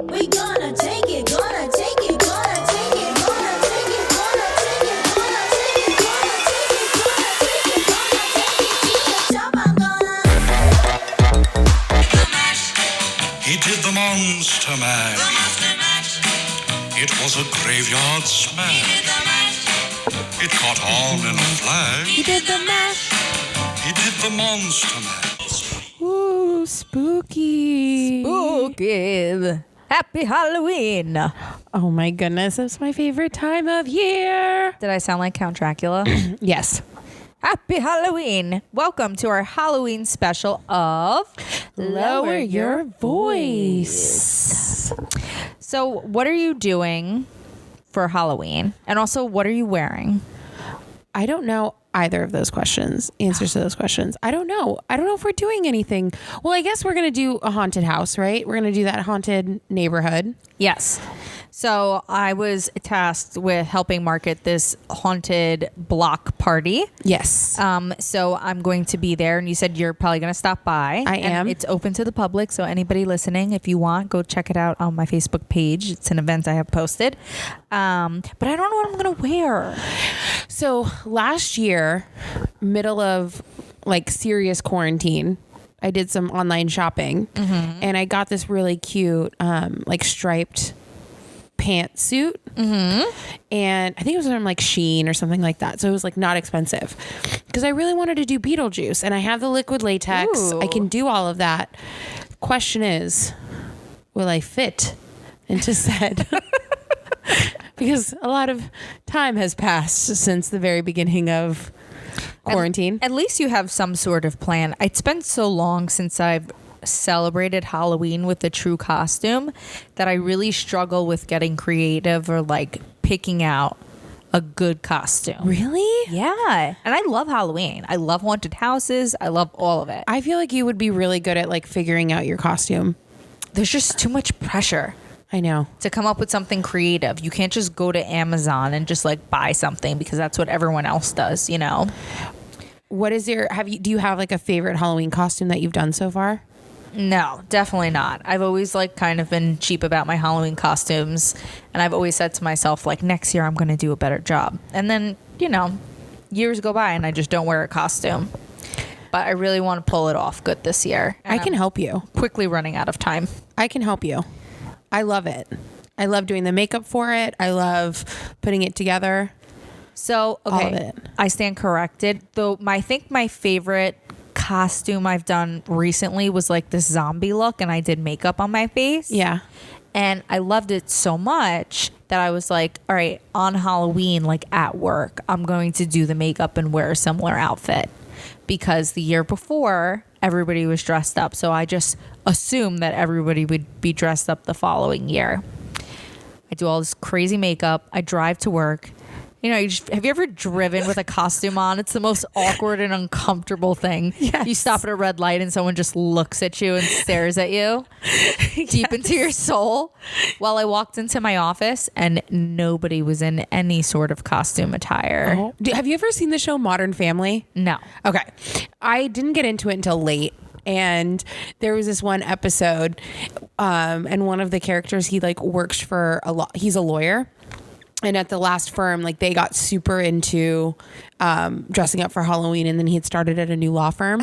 We gonna take it, gonna take it, gonna take it, gonna take it, gonna take it, gonna take it, gonna take it, gonna take it, gonna take it to the top. I'm gonna. He did the monster mash. It was a graveyard smash. It caught on in a flash. He did the mash. He did the monster mash. Ooh, spooky. Spooky. Happy Halloween. Oh my goodness, it's my favorite time of year. Did I sound like Count Dracula? Yes. Happy Halloween. Welcome to our Halloween special of Lower Your Voice. So what are you doing for Halloween? And also, what are you wearing? I don't know either of those questions, answers to those questions. I don't know. I don't know if we're doing anything. Well, I guess we're going to do a haunted house, right? We're going to do that haunted neighborhood. Yes. So I was tasked with helping market this haunted block party. Yes. So I'm going to be there, and you said you're probably going to stop by. I am. It's open to the public, so anybody listening, if you want, go check it out on my Facebook page. It's an event I have posted. But I don't know what I'm going to wear. So last year, middle of like serious quarantine, I did some online shopping, and I got this really cute like striped pantsuit, and I think it was from like Shein or something like that, so it was like not expensive because I really wanted to do Beetlejuice, and I have the liquid latex. Ooh. I can do all of that. Question is, will I fit into said? Because a lot of time has passed since the very beginning of quarantine. At least you have some sort of plan. It's been so long since I've celebrated Halloween with a true costume that I really struggle with getting creative or like picking out a good costume. Really? Yeah. And I love Halloween. I love haunted houses. I love all of it. I feel like you would be really good at like figuring out your costume. There's just too much pressure I know. to come up with something creative. You can't just go to Amazon and just like buy something because that's what everyone else does, you know? What is your, do you have like a favorite Halloween costume that you've done so far? No, definitely not. I've always like kind of been cheap about my Halloween costumes, and I've always said to myself like next year I'm going to do a better job. And then, you know, years go by and I just don't wear a costume. But I really want to pull it off good this year. I can help you. Quickly running out of time. I can help you. I love it. I love doing the makeup for it. I love putting it together. So, okay, All of it. I stand corrected. Though I think my favorite costume I've done recently was like this zombie look, and I did makeup on my face. Yeah. And I loved it so much that I was like, all right, on Halloween, like at work, I'm going to do the makeup and wear a similar outfit. Because the year before, everybody was dressed up. So I just assumed that everybody would be dressed up the following year. I do all this crazy makeup. I drive to work. You know, have you ever driven with a costume on? It's the most awkward and uncomfortable thing. Yes. You stop at a red light and someone just looks at you and stares at you deep into your soul. Well, I walked into my office and nobody was in any sort of costume attire. Oh. Have you ever seen the show Modern Family? No. Okay. I didn't get into it until late. And there was this one episode, and one of the characters, he like works for he's a lawyer. And at the last firm, like they got super into dressing up for Halloween, and then he had started at a new law firm.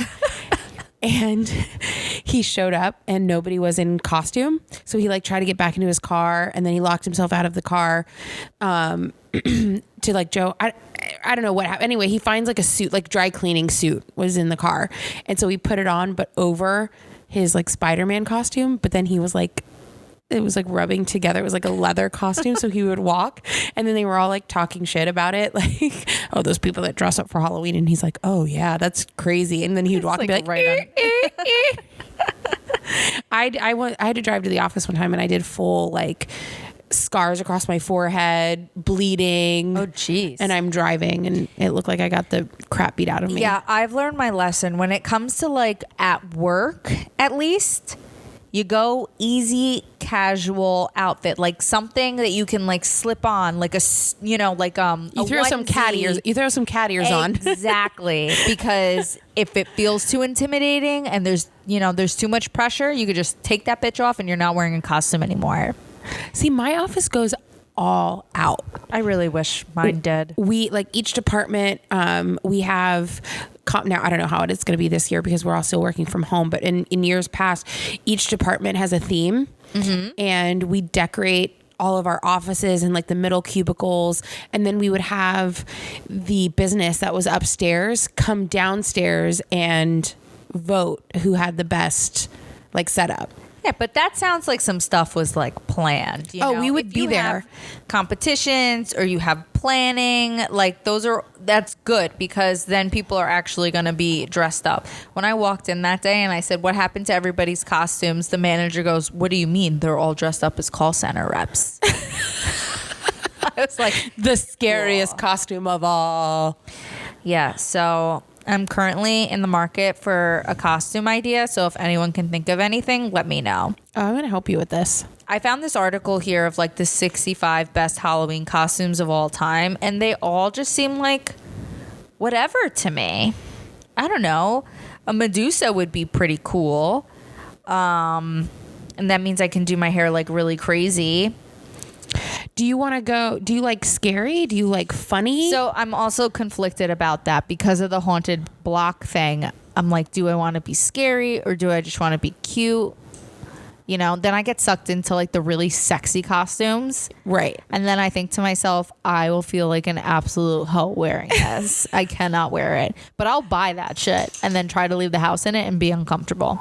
And he showed up and nobody was in costume. So he like tried to get back into his car, and then he locked himself out of the car to like Joe. I don't know what happened. Anyway, he finds like a suit, like dry cleaning suit was in the car. And so he put it on, but over his like Spider-Man costume. But then he was like, it was like rubbing together. It was like a leather costume. So he would walk, and then they were all like talking shit about it. Like, oh, those people that dress up for Halloween. And he's like, oh yeah, that's crazy. And then he would walk and be like, right I had to drive to the office one time, and I did full like scars across my forehead, bleeding. Oh, geez. And I'm driving, and it looked like I got the crap beat out of me. Yeah, I've learned my lesson. When it comes to like at work, at least, you go easy casual outfit, like something that you can like slip on, like like You throw some cat ears. You throw some cat ears on. Exactly, because if it feels too intimidating and there's too much pressure, you could just take that bitch off and you're not wearing a costume anymore. See, my office goes all out. I really wish mine did. We like each department. We have now. I don't know how it is going to be this year because we're all still working from home. But in years past, each department has a theme, and we decorate all of our offices and like the middle cubicles, and then we would have the business that was upstairs come downstairs and vote who had the best like setup. Yeah, but that sounds like some stuff was like planned. We would If be you there. have competitions or you have planning, like that's good because then people are actually going to be dressed up. When I walked in that day and I said, "What happened to everybody's costumes?" The manager goes, "What do you mean? They're all dressed up as call center reps." I was like, The scariest costume of all. yeah, so I'm currently in the market for a costume idea. So if anyone can think of anything, let me know. Oh, I'm going to help you with this. I found this article here of like the 65 best Halloween costumes of all time, and they all just seem like whatever to me. I don't know. A Medusa would be pretty cool. And that means I can do my hair like really crazy. Do you want to go? Do you like scary? Do you like funny? So I'm also conflicted about that because of the haunted block thing. I'm like, do I want to be scary or do I just want to be cute? Then I get sucked into like the really sexy costumes. Right. And then I think to myself, I will feel like an absolute hoe wearing this. I cannot wear it. But I'll buy that shit and then try to leave the house in it and be uncomfortable.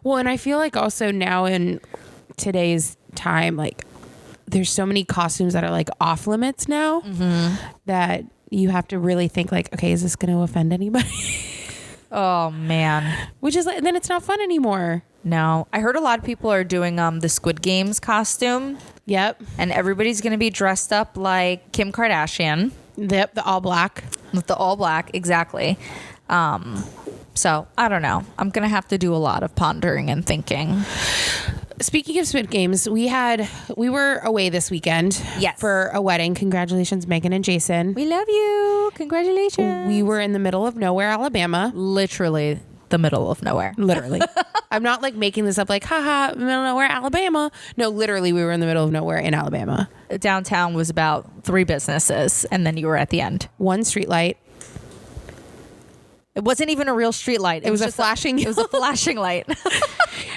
Well, and I feel like also now in today's time, like there's so many costumes that are like off limits now that you have to really think like, okay, is this going to offend anybody? Oh, man. Which is like, then it's not fun anymore. No. I heard a lot of people are doing the Squid Games costume. Yep. And everybody's going to be dressed up like Kim Kardashian. Yep. The all black. With the all black. Exactly. So I don't know. I'm going to have to do a lot of pondering and thinking. Speaking of Squid Games, we were away this weekend for a wedding. Congratulations, Megan and Jason. We love you. Congratulations. We were in the middle of nowhere, Alabama. Literally the middle of nowhere. Literally. I'm not like making this up like, haha, middle of nowhere, Alabama. No, literally we were in the middle of nowhere in Alabama. Downtown was about 3 businesses and then you were at the end. 1 street light. It wasn't even a real street light. It was a just flashing. It was a flashing light.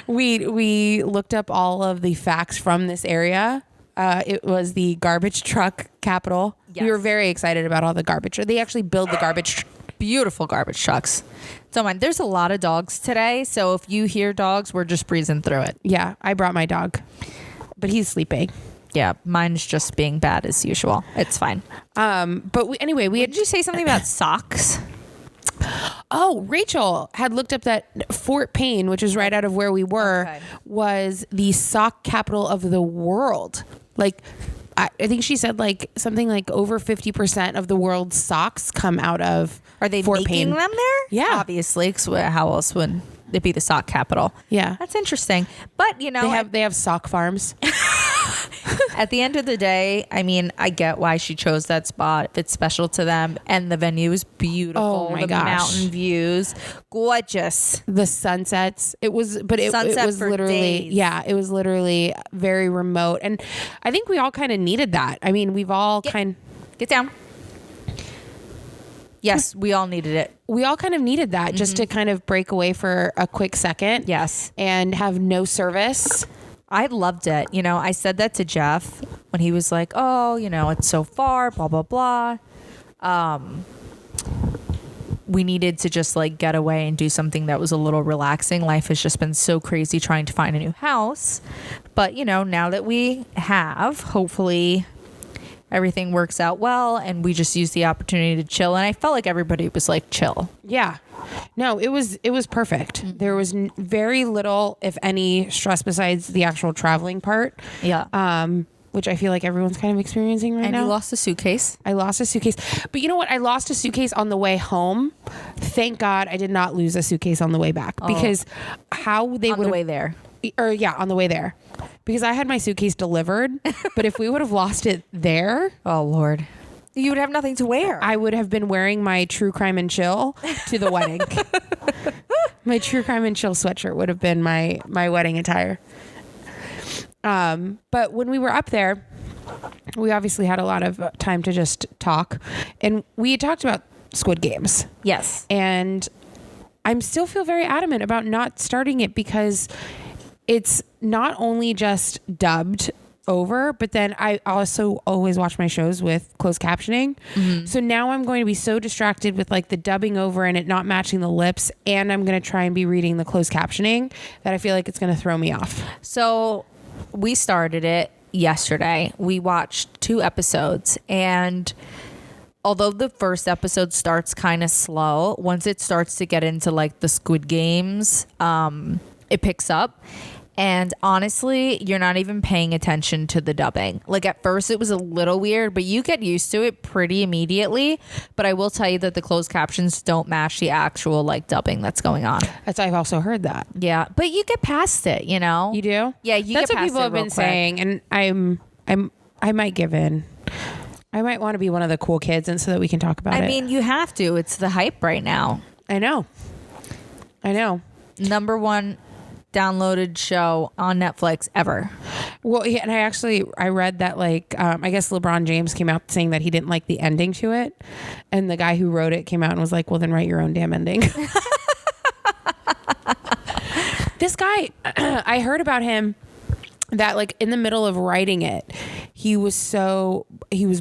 We looked up all of the facts from this area. It was the garbage truck capital. Yes. We were very excited about all the garbage. They actually build the garbage. Beautiful garbage trucks. Don't mind. There's a lot of dogs today, so if you hear dogs, we're just breezing through it. Yeah, I brought my dog, but he's sleeping. Yeah, mine's just being bad as usual. It's fine. But we had. Did you say something about socks? Oh, Rachel had looked up that Fort Payne, which is right out of where we were, was the sock capital of the world. Like, I think she said like something like over 50% of the world's socks come out of Are they Fort making Payne. them there? Yeah. Obviously, 'cause how else would it be the sock capital? Yeah. That's interesting. But, They have sock farms. at the end of the day, I mean, I get why she chose that spot. If it's special to them and the venue is beautiful. Oh my the gosh. mountain views, gorgeous. The sunsets. It was Sunset was for literally, days. yeah, it was literally very remote. And I think we all kind of needed that. I mean, we've all Get down. Yes, we all needed it. we all kind of needed that just to kind of break away for a quick second. Yes. And have no service. I loved it. I said that to Jeff when he was like, oh, it's so far, blah, blah, blah. We needed to just like get away and do something that was a little relaxing. Life has just been so crazy trying to find a new house. But, now that we have, hopefully everything works out well and we just use the opportunity to chill. And I felt like everybody was like chill. Yeah. No, it was perfect. There was very little, if any, stress besides the actual traveling part. Yeah. Which I feel like everyone's kind of experiencing right now. And you lost a suitcase. I lost a suitcase. But you know what? I lost a suitcase on the way home. Thank God I did not lose a suitcase on the way back. Because how they would On the way there. on the way there. because I had my suitcase delivered. But if we would have lost it there, Oh Lord. You would have nothing to wear. I would have been wearing my True Crime and Chill to the wedding. My True Crime and Chill sweatshirt would have been my wedding attire. But when we were up there, we obviously had a lot of time to just talk, and we had talked about Squid Games. Yes. And I'm still feel very adamant about not starting it because it's not only just dubbed over, but then I also always watch my shows with closed captioning. So now I'm going to be so distracted with like the dubbing over and it not matching the lips, and I'm going to try and be reading the closed captioning, that I feel like it's going to throw me off. So we started it yesterday. We watched 2 episodes, and although the first episode starts kind of slow, once it starts to get into like the Squid Games, it picks up. And honestly, you're not even paying attention to the dubbing. Like at first it was a little weird, but you get used to it pretty immediately. But I will tell you that the closed captions don't match the actual like dubbing that's going on. I've also heard that. Yeah, but you get past it, you know? You do? Yeah, you That's get what past people it have real been quick. saying, and I might give in. I might want to be one of the cool kids, and so that we can talk about it. I mean, you have to. It's the hype right now. I know. #1 downloaded show on Netflix ever. Well, yeah, and I read that like I guess LeBron James came out saying that he didn't like the ending to it, and the guy who wrote it came out and was like, "Well, then write your own damn ending." This guy, I heard about him that like in the middle of writing it, he was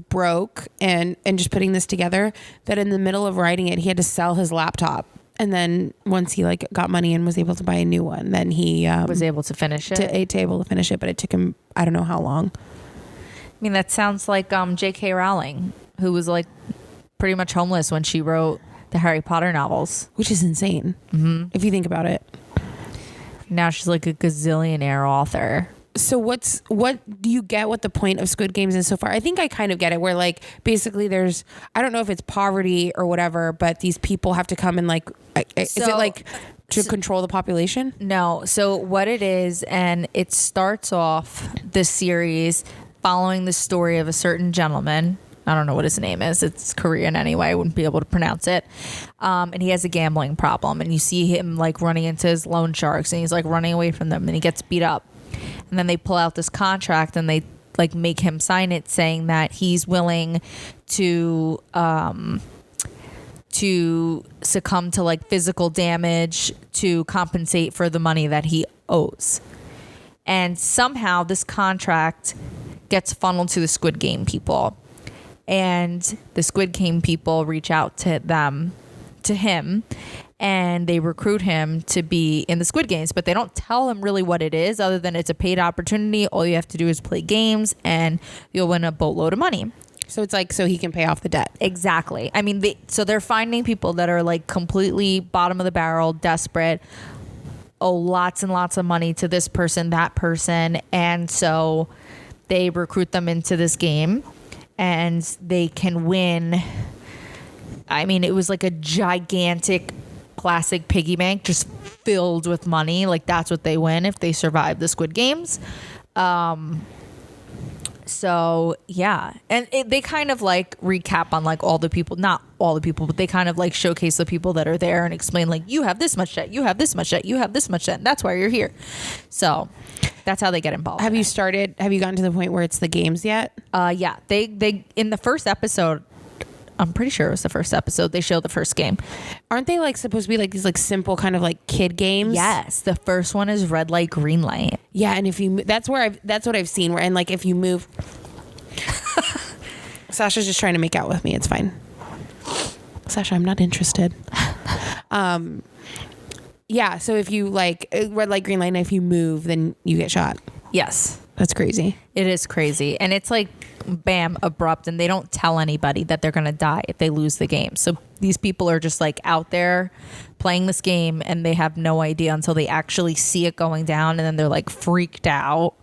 broke and just putting this together, that in the middle of writing it, he had to sell his laptop. And then once he like got money and was able to buy a new one, then he Was able to finish it. able to finish it. But it took him, I don't know how long. I mean, that sounds like J.K. Rowling, who was like pretty much homeless when she wrote the Harry Potter novels. Which is insane, if you think about it. Now she's like a gazillionaire author. So what do you get what the point of Squid Games is so far? I think I kind of get it, where like basically there's, I don't know if it's poverty or whatever, but these people have to come and like, is it like to control the population? No. So what it is, and it starts off the series following the story of a certain gentleman. I don't know what his name is. It's Korean anyway. I wouldn't be able to pronounce it. And he has a gambling problem, and you see him like running into his loan sharks, and he's like running away from them, and he gets beat up. And then they pull out this contract and they like make him sign it, saying that he's willing to succumb to like physical damage to compensate for the money that he owes. And somehow this contract gets funneled to the Squid Game people. And the Squid Game people reach out to him, and they recruit him to be in the Squid Games, but they don't tell him really what it is, other than it's a paid opportunity. All you have to do is play games and you'll win a boatload of money. So it's like, so he can pay off the debt. Exactly. I mean, they're finding people that are like completely bottom of the barrel, desperate, owe lots and lots of money to this person, that person. And so they recruit them into this game, and they can win. I mean, it was like a gigantic plastic piggy bank just filled with money. Like that's what they win if they survive the Squid Games. So yeah, and they kind of like recap on like all the people, not all the people, but they kind of like showcase the people that are there and explain like, you have this much debt, you have this much debt, you have this much debt, and that's why you're here. So that's how they get involved. Have you gotten to the point where it's the games yet? Yeah, they in the first episode, I'm pretty sure it was the first episode, they show the first game. Aren't they like supposed to be like these like simple kind of like kid games? Yes, the first one is red light, green light. Yeah, and if you that's what I've seen, where, and like if you move, Sasha's just trying to make out with me. It's fine, Sasha. I'm not interested. Yeah. So if you like red light, green light, and if you move, then you get shot. Yes, That's crazy. it is crazy, and it's like bam, abrupt, and they don't tell anybody that they're gonna die if they lose the game. So these people are just like out there playing this game, and they have no idea until they actually see it going down, and then they're like freaked out.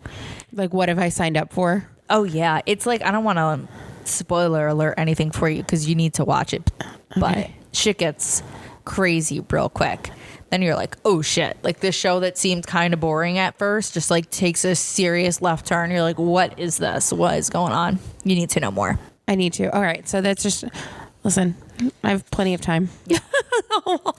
Like, what have I signed up for? Oh yeah, it's like, I don't want to spoiler alert anything for you because you need to watch it, but shit gets crazy real quick. then you're like, oh shit. Like this show that seemed kind of boring at first just like takes a serious left turn. You're like, what is this? What is going on? You need to know more. I need to. All right. So that's just, listen, I have plenty of time.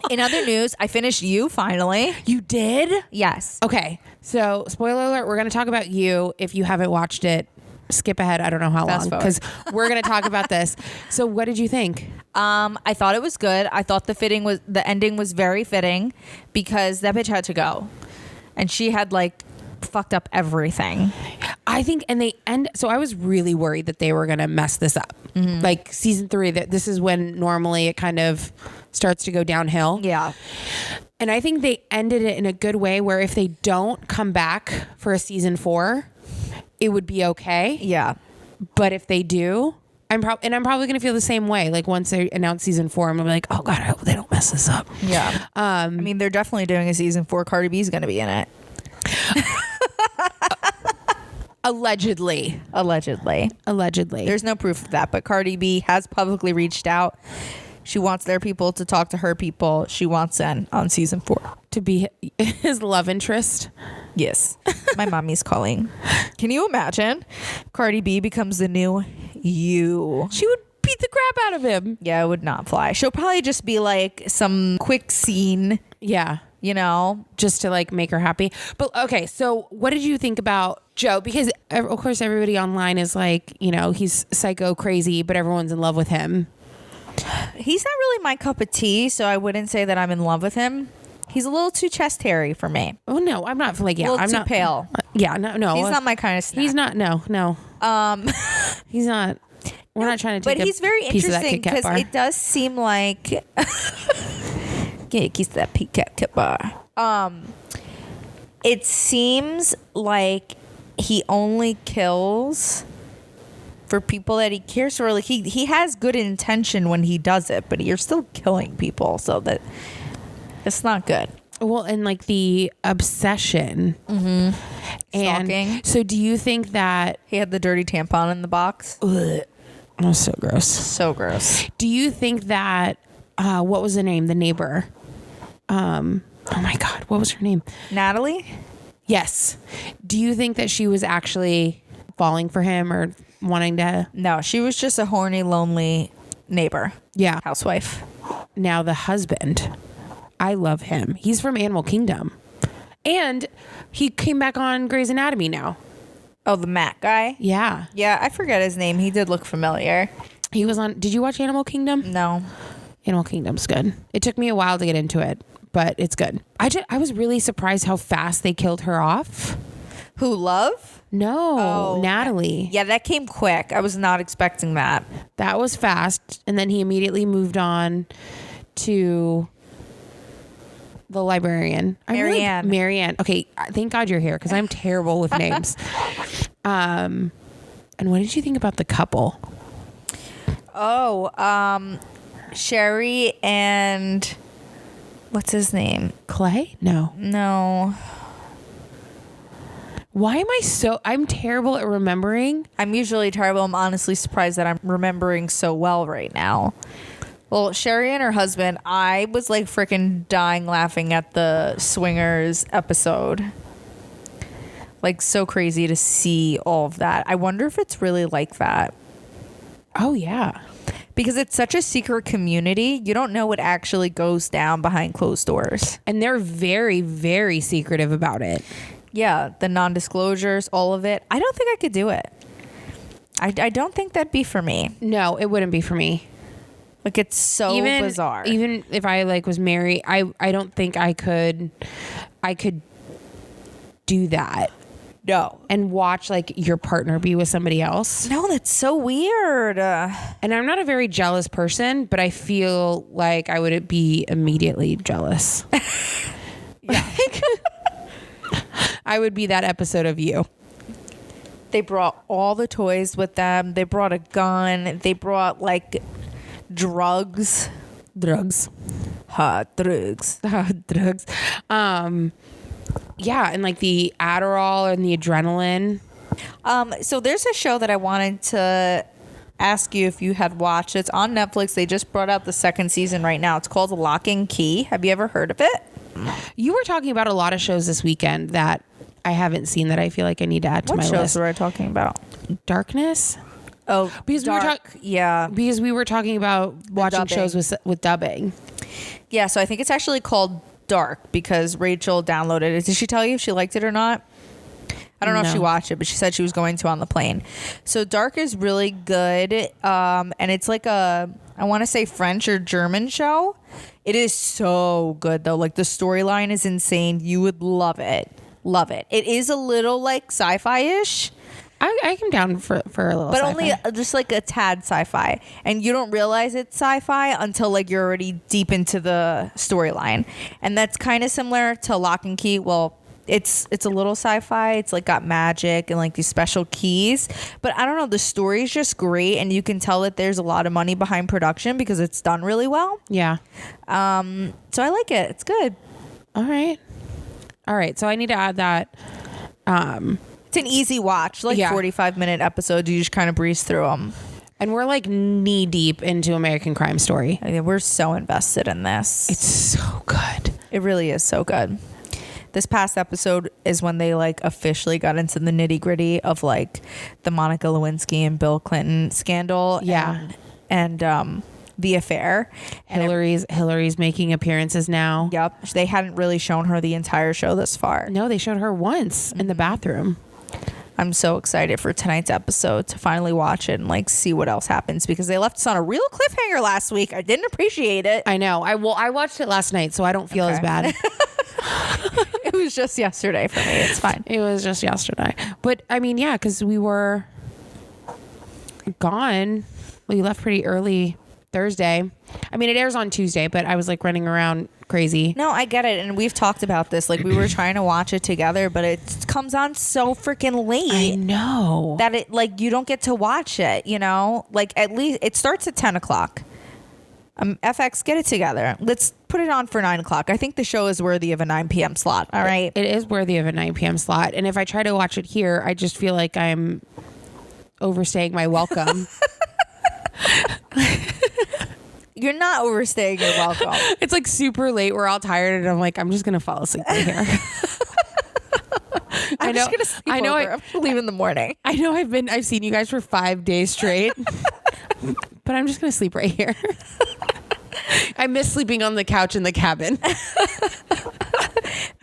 In other news, I finished You finally. You did? Yes. Okay. So spoiler alert, we're going to talk about You. If you haven't watched it, skip ahead. I don't know how Fast long forward. because we're going to talk about this. So what did you think? I thought it was good. I thought the ending was very fitting because that bitch had to go. And she had like fucked up everything. I think, so I was really worried that they were going to mess this up. Like season 3, that this is when normally it kind of starts to go downhill. Yeah. And I think they ended it in a good way where if they don't come back for a season 4, it would be okay. Yeah. But if they do, I'm probably going to feel the same way. Like once they announce season 4, I'm gonna be like, oh God, I hope they don't mess this up. Yeah. I mean, they're definitely doing a season 4. Cardi B's going to be in it. Allegedly. There's no proof of that, but Cardi B has publicly reached out. She wants their people to talk to her people. She wants in on season 4 to be his love interest. Yes. My mommy's calling. Can you imagine? Cardi B becomes the new You. She would beat the crap out of him. Yeah, it would not fly. She'll probably just be like some quick scene. Yeah. You know, just to like make her happy. But okay, so what did you think about Joe? Because of course everybody online is like, you know, he's psycho crazy, but everyone's in love with him. He's not really my cup of tea, so I wouldn't say that I'm in love with him. He's a little too chest hairy for me. Oh no, I'm not like, yeah, a little I'm too not pale. Yeah, no. He's not my kind of snack. He's not, no. He's not. We're not trying to take but he's very piece interesting because it does seem like kiss that Kit bar. It seems like he only kills for people that he cares for. Like he has good intention when he does it, but you're still killing people, so that it's not good. Well, and like the obsession. Mm-hmm. And stalking. so do you think that He had the dirty tampon in the box. ugh, that was so gross. So gross. Do you think that what was the name? The neighbor. Oh my God, what was her name? Natalie? Yes. Do you think that she was actually falling for him or wanting to? No, she was just a horny, lonely neighbor. Yeah. Housewife. Now the husband, I love him. He's from Animal Kingdom. And he came back on Grey's Anatomy now. Oh, the Matt guy? Yeah. Yeah, I forget his name. He did look familiar. He was on, did you watch Animal Kingdom? No. Animal Kingdom's good. It took me a while to get into it, but it's good. I was really surprised how fast they killed her off. Who, Love? No, Oh, Natalie. Yeah, that came quick. I was not expecting that. That was fast. And then he immediately moved on to the librarian. Marianne. Marianne. Okay, thank God you're here because I'm terrible with names. And what did you think about the couple? Oh, Sherry and what's his name? Clay? No. No. Why am I'm terrible at remembering. I'm usually terrible. I'm honestly surprised that I'm remembering so well right now. Well, Sherry and her husband, I was like freaking dying laughing at the Swingers episode. Like so crazy to see all of that. I wonder if it's really like that. Oh, yeah. Because it's such a secret community. You don't know what actually goes down behind closed doors. And they're very, very secretive about it. Yeah, the non-disclosures, all of it. I don't think I could do it. I don't think that'd be for me. No, it wouldn't be for me. Like it's so bizarre. Even if I like was married, I don't think I could do that. No. And watch like your partner be with somebody else. No, that's so weird. And I'm not a very jealous person, but I feel like I would be immediately jealous. Yeah. I would be that episode of You. They brought all the toys with them. They brought a gun. They brought like drugs. Drugs. Hot drugs. Drugs. Yeah, and like the Adderall and the adrenaline. So there's a show that I wanted to ask you if you had watched. It's on Netflix. They just brought out the second season right now. It's called Lock and Key. Have you ever heard of it? You were talking about a lot of shows this weekend that I haven't seen that I feel like I need to add to What my shows list. were I talking about? Darkness. Oh, Because we were talking about watching dubbing. shows with dubbing. Yeah, so I think it's actually called Dark because Rachel downloaded it. Did she tell you if she liked it or not? I don't know if she No. watched it, but she said she was going to on the plane. So Dark is really good, and it's like I want to say French or German show. It is so good though. Like the storyline is insane. You would love it. Love it. It is a little like sci-fi-ish. I come down for a little, But sci-fi. only just like a tad sci-fi, and you don't realize it's sci-fi until like you're already deep into the storyline, and that's kind of similar to Lock and Key. Well, it's a little sci-fi. It's like got magic and like these special keys, but I don't know. The story's just great, and you can tell that there's a lot of money behind production because it's done really well. Yeah. So I like it. It's good. All right. So I need to add that. It's an easy watch, like Yeah. 45-minute episodes. You just kind of breeze through them. And we're like knee deep into American Crime Story. I mean, we're so invested in this. It's so good. It really is so good. This past episode is when they like officially got into the nitty gritty of like the Monica Lewinsky and Bill Clinton scandal. Yeah. And the affair. And Hillary's making appearances now. yep. They hadn't really shown her the entire show thus far. No, they showed her once in the bathroom. I'm so excited for tonight's episode to finally watch it and like see what else happens because they left us on a real cliffhanger last week. I didn't appreciate it. I know. I watched it last night, so I don't feel as Okay. bad. It was just yesterday for me. It's fine. It was just yesterday. But I mean, yeah, because we were gone. We left pretty early Thursday. I mean, it airs on Tuesday, but I was like running around crazy. No, I get it. And we've talked about this. Like we were trying to watch it together, but it comes on so freaking late. I know. That it like you don't get to watch it, you know, like at least it starts at 10 o'clock. FX, get it together. Let's put it on for 9 o'clock. I think the show is worthy of a 9 p.m. slot. All right. It is worthy of a 9 p.m. slot. And if I try to watch it here, I just feel like I'm overstaying my welcome. You're not overstaying your welcome. It's like super late. We're all tired, and I'm like, I'm just gonna fall asleep right here. I'm just gonna sleep over. I'm gonna leave in the morning. I know I've seen you guys for 5 days straight, but I'm just gonna sleep right here. I miss sleeping on the couch in the cabin.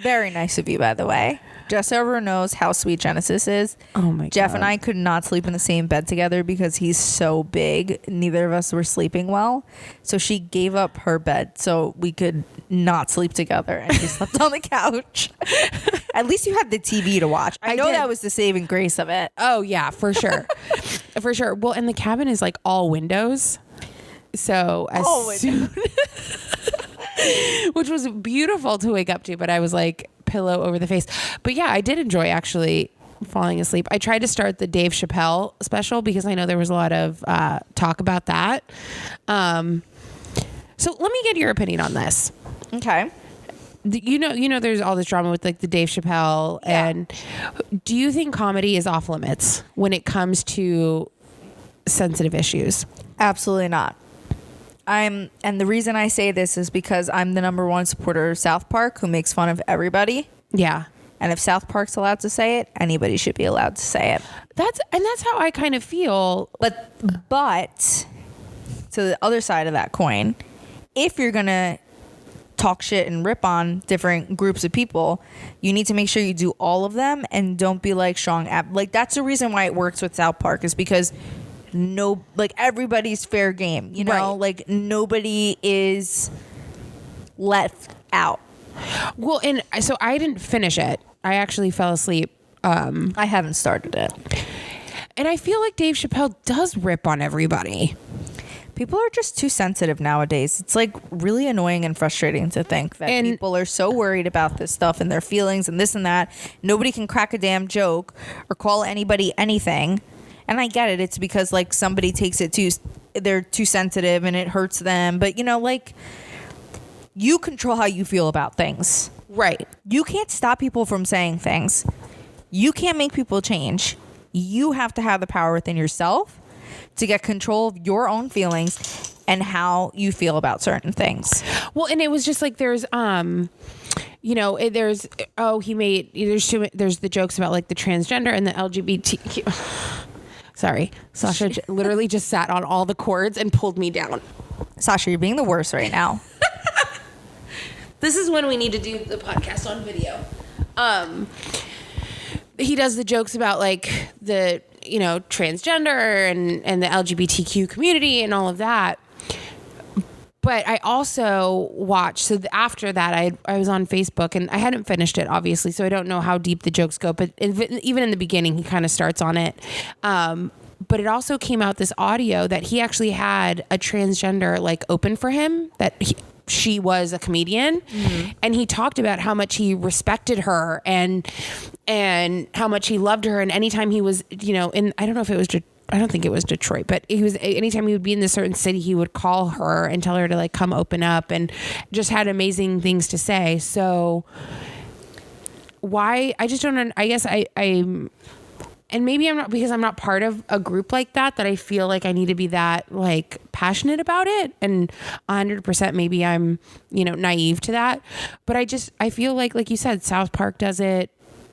Very nice of you, by the way. Just so everyone knows how sweet Genesis is. Oh my God. Jeff and I could not sleep in the same bed together because he's so big. Neither of us were sleeping well. So she gave up her bed so we could not sleep together. And she slept on the couch. At least you had the TV to watch. I know did. that was the saving grace of it. Oh yeah, for sure. For sure. Well, and the cabin is like all windows. So as soon which was beautiful to wake up to, but I was like pillow over the face. But yeah, I did enjoy actually falling asleep. I tried to start the Dave Chapelle special because I know there was a lot of talk about that. So let me get your opinion on this. Okay. You know, there's all this drama with like the Dave Chapelle, and do you think comedy is off limits when it comes to sensitive issues? Absolutely not. And the reason I say this is because I'm the #1 supporter of South Park who makes fun of everybody. Yeah. And if South Park's allowed to say it, anybody should be allowed to say it. That's how I kind of feel. But to the other side of that coin, if you're going to talk shit and rip on different groups of people, you need to make sure you do all of them and don't be like strong. Like that's the reason why it works with South Park is because everybody's fair game, you know, Right. like nobody is left out. Well, and so I didn't finish it. I actually fell asleep. I haven't started it. And I feel like Dave Chapelle does rip on everybody. People are just too sensitive nowadays. It's like really annoying and frustrating to think that And- people are so worried about this stuff and their feelings and this and that. Nobody can crack a damn joke or call anybody anything. And I get it. It's because like somebody takes it they're too sensitive and it hurts them. But you know, like you control how you feel about things. Right. You can't stop people from saying things. You can't make people change. You have to have the power within yourself to get control of your own feelings and how you feel about certain things. Well, and it was just like there's there's there's the jokes about like the transgender and the LGBTQ. Sorry, Sasha literally just sat on all the cords and pulled me down. Sasha, you're being the worst right now. This is when we need to do the podcast on video. He does the jokes about like the transgender and the LGBTQ community and all of that. But I also watched, so after that, I was on Facebook, and I hadn't finished it, obviously, so I don't know how deep the jokes go. But even in the beginning, he kind of starts on it. But it also came out this audio that he actually had a transgender like open for him, that she was a comedian. Mm-hmm. And he talked about how much he respected her and how much he loved her. And anytime he was, I don't think it was Detroit, but anytime he would be in this certain city, he would call her and tell her to like come open up, and just had amazing things to say. So why, I just don't, I guess I'm, and maybe I'm not, because I'm not part of a group like that I feel like I need to be that like passionate about it. And 100% maybe I'm, naive to that. But I feel like you said, South Park does it.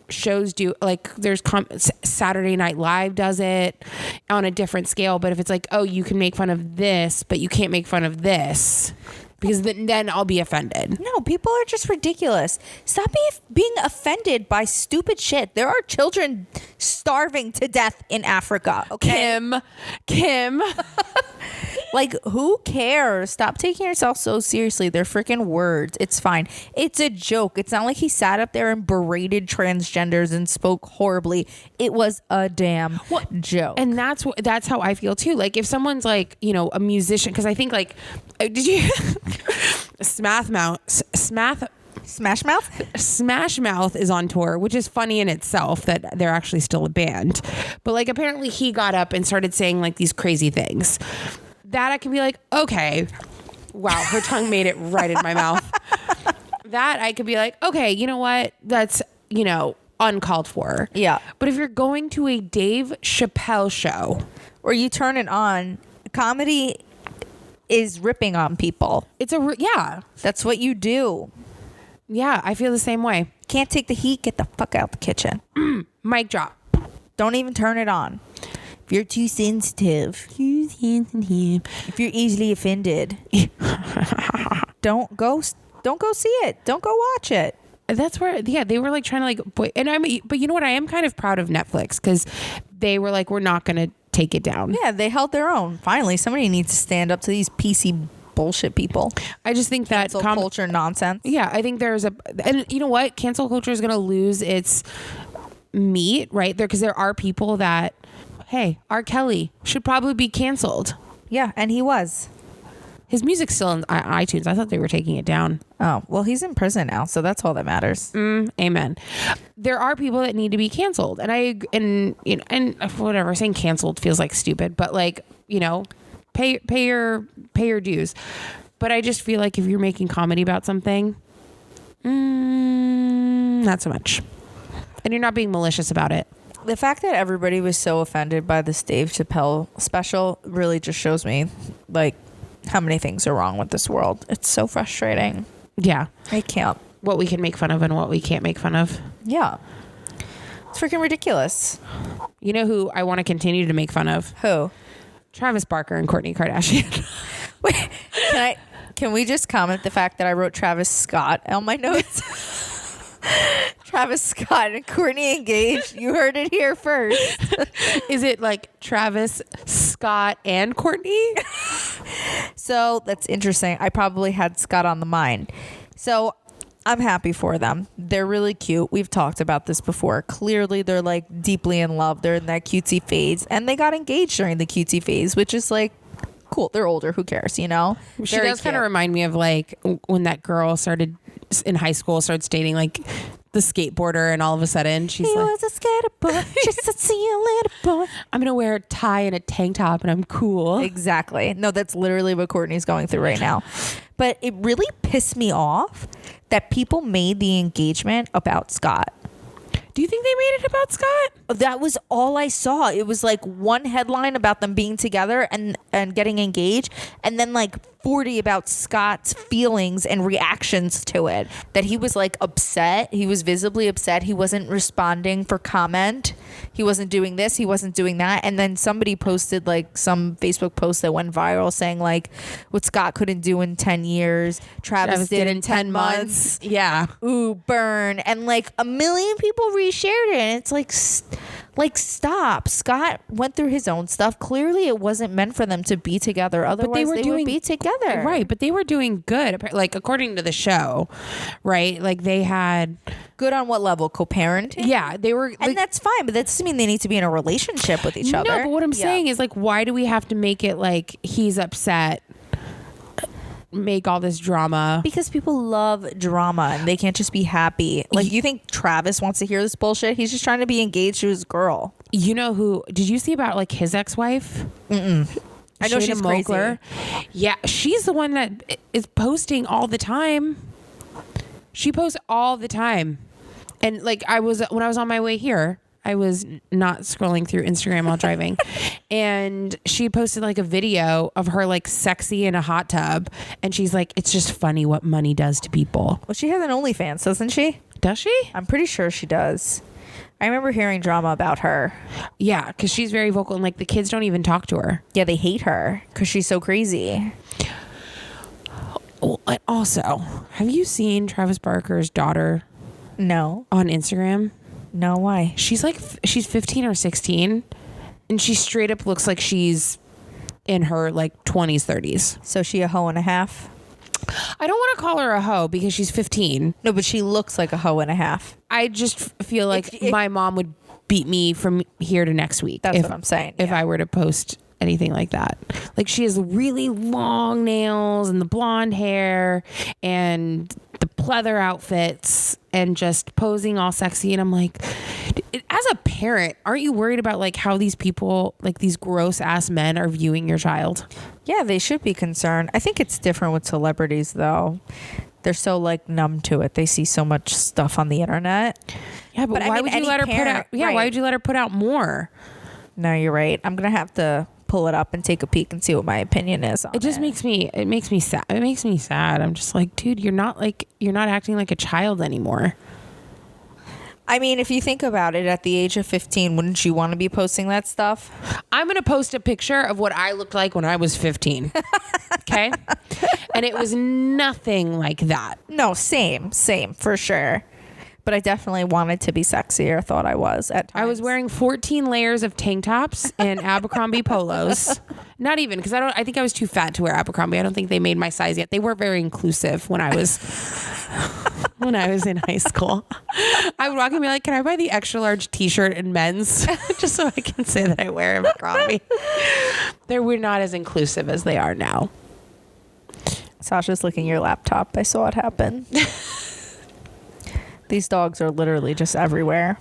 Shows do, like there's Saturday Night Live does it on a different scale. But if it's like, oh, you can make fun of this, but you can't make fun of this, because then I'll be offended. No, people are just ridiculous. Stop being offended by stupid shit. There are children starving to death in Africa. Okay? Kim. Like, who cares? Stop taking yourself so seriously. They're freaking words. It's fine. It's a joke. It's not like he sat up there and berated transgenders and spoke horribly. It was a damn joke. And that's how I feel too. Like if someone's like, a musician, because I think like, did you Smash Mouth is on tour, which is funny in itself that they're actually still a band. But like apparently he got up and started saying like these crazy things. That I can be like, okay, wow, her tongue made it right in my mouth. That I could be like, okay, you know what? That's, uncalled for. Yeah. But if you're going to a Dave Chapelle show, or you turn it on, comedy is ripping on people. Yeah. That's what you do. Yeah, I feel the same way. Can't take the heat, get the fuck out the kitchen. Mic drop. Don't even turn it on. If you're too sensitive, if you're easily offended, don't go see it. Don't go watch it. That's where, they were like trying to like, but you know what? I am kind of proud of Netflix, because they were like, we're not going to take it down. Yeah, they held their own. Finally, somebody needs to stand up to these PC bullshit people. I just think that cancel culture nonsense. Yeah, I think and you know what? Cancel culture is going to lose its meat right there, because there are people that, hey, R. Kelly should probably be canceled. Yeah, and he was. His music's still on iTunes. I thought they were taking it down. Oh, well, he's in prison now, so that's all that matters. Amen. There are people that need to be canceled, and whatever, saying canceled feels like stupid, but like, pay your dues. But I just feel like if you're making comedy about something, not so much, and you're not being malicious about it. The fact that everybody was so offended by this Dave Chapelle special really just shows me like how many things are wrong with this world. It's so frustrating. Yeah. I can't. What we can make fun of and what we can't make fun of. Yeah. It's freaking ridiculous. You know who I want to continue to make fun of? Who? Travis Barker and Kourtney Kardashian. Wait, can we just comment the fact that I wrote Travis Scott on my notes? Travis Scott and Kourtney engaged. You heard it here first. Is it like Travis Scott and Kourtney? So that's interesting. I probably had Scott on the mind. So I'm happy for them. They're really cute. We've talked about this before. Clearly, they're like deeply in love. They're in that cutesy phase. And they got engaged during the cutesy phase, which is like, cool. They're older. Who cares, She does kind of remind me of like when that girl started in high school, starts dating like the skateboarder, and all of a sudden she's he like, was a skater boy. Just to see you later, boy. I'm gonna wear a tie and a tank top and I'm cool. Exactly. No, that's literally what Kourtney's going through right now. But it really pissed me off that people made the engagement about Scott. Do you think they made it about Scott? That was all I saw. It was like one headline about them being together and getting engaged, and then like 40 about Scott's feelings and reactions to it, that he was like upset. He was visibly upset. He wasn't responding for comment. He wasn't doing this. He wasn't doing that. And then somebody posted like some Facebook post that went viral saying like what Scott couldn't do in 10 years, Travis did in 10 months. Yeah. Ooh, burn. And like a million people reshared it. And it's like stop. Scott went through his own stuff. Clearly it wasn't meant for them to be together. Otherwise they would be together. Right. But they were doing good. Like according to the show, right? Like they had good on what level? Co-parenting? Yeah. They were. And that's fine. But that doesn't mean they need to be in a relationship with each other. No, but what I'm saying is like, why do we have to make it like he's upset? Make all this drama because people love drama and they can't just be happy. Like, you think Travis wants to hear this bullshit? He's just trying to be engaged to his girl. You know who? Did you see about like his ex-wife? I know she's crazy. Yeah, she's the one that is posting all the time. She posts all the time, and like when I was on my way here. I was not scrolling through Instagram while driving, and she posted like a video of her like sexy in a hot tub, and she's like, "It's just funny what money does to people." Well, she has an OnlyFans, doesn't she? Does she? I'm pretty sure she does. I remember hearing drama about her. Yeah, because she's very vocal, and like the kids don't even talk to her. Yeah, they hate her because she's so crazy. Well, also, have you seen Travis Barker's daughter? No. On Instagram? No, why? She's 15 or 16, and she straight up looks like she's in her like 20s, 30s. So she a hoe and a half? I don't want to call her a hoe because she's 15. No, but she looks like a hoe and a half. I just feel like my mom would beat me from here to next week. That's what I'm saying. If I were to post anything like that. Like she has really long nails and the blonde hair and the pleather outfits and just posing all sexy, and I'm like, as a parent, aren't you worried about like how these people, like these gross ass men, are viewing your child? Yeah, they should be concerned. I think it's different with celebrities though. They're so like numb to it. They see so much stuff on the internet. Yeah, but why would you let her put out? Yeah, why would you let her put out more? No, you're right. I'm gonna have to pull it up and take a peek and see what my opinion is on it. It makes me sad. It makes me sad. I'm just like, dude, you're not acting like a child anymore. I mean, if you think about it, at the age of 15, wouldn't you want to be posting that stuff? I'm going to post a picture of what I looked like when I was 15. Okay? And it was nothing like that. No, same, for sure. But I definitely wanted to be sexier, thought I was at times. I was wearing 14 layers of tank tops and Abercrombie polos. Not even, because I think I was too fat to wear Abercrombie. I don't think they made my size yet. They weren't very inclusive when I was in high school. I would walk and be like, "Can I buy the extra large t-shirt in men's?" Just so I can say that I wear Abercrombie. We're not as inclusive as they are now. Sasha's licking your laptop. I saw it happen. These dogs are literally just everywhere.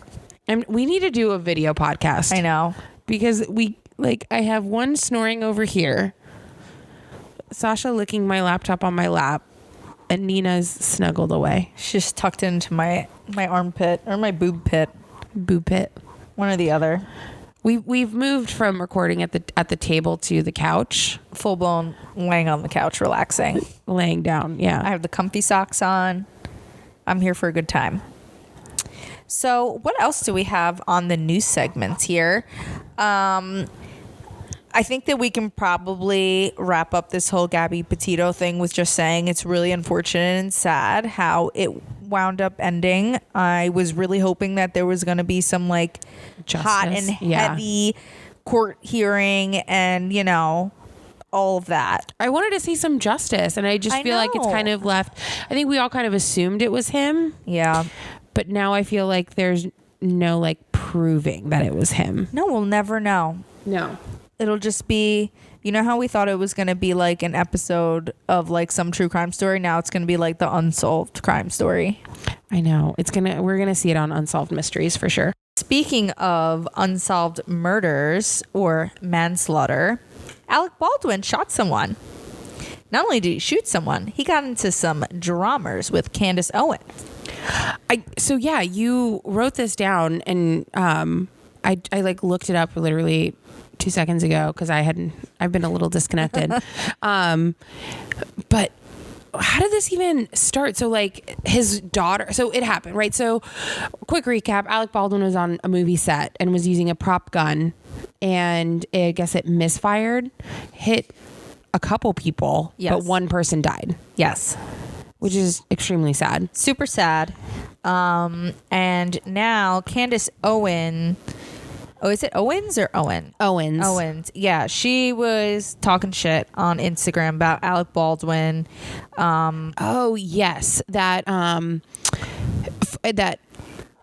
And we need to do a video podcast. I know. Because I have one snoring over here, Sasha licking my laptop on my lap, and Nina's snuggled away. She's tucked into my armpit or my boob pit. Boob pit. One or the other. We've moved from recording at the table to the couch. Full blown laying on the couch, relaxing. Laying down, yeah. I have the comfy socks on. I'm here for a good time. So what else do we have on the news segments here? I think that we can probably wrap up this whole Gaby Petito thing with just saying it's really unfortunate and sad how it wound up ending. I was really hoping that there was going to be some like justice, hot and heavy court hearing and, all of that. I wanted to see some justice, and I just feel like it's kind of left. I think we all kind of assumed it was him. Yeah. But now I feel like there's no like proving that it was him. No, we'll never know. No. It'll just be, how we thought it was going to be like an episode of like some true crime story. Now it's going to be like the unsolved crime story. I know. We're going to see it on Unsolved Mysteries for sure. Speaking of unsolved murders or manslaughter, Alec Baldwin shot someone. Not only did he shoot someone, he got into some dramas with Candace Owens. You wrote this down, and I like looked it up literally 2 seconds ago because I've been a little disconnected. But how did this even start? So like his daughter, so it happened, right? So quick recap, Alec Baldwin was on a movie set and was using a prop gun, and I guess it misfired, hit a couple people, but one person died. Yes. Which is extremely sad. Super sad. And now Candace Owens. Oh, is it Owens or Owen? Owens. Yeah, she was talking shit on Instagram about Alec Baldwin. Oh yes, that that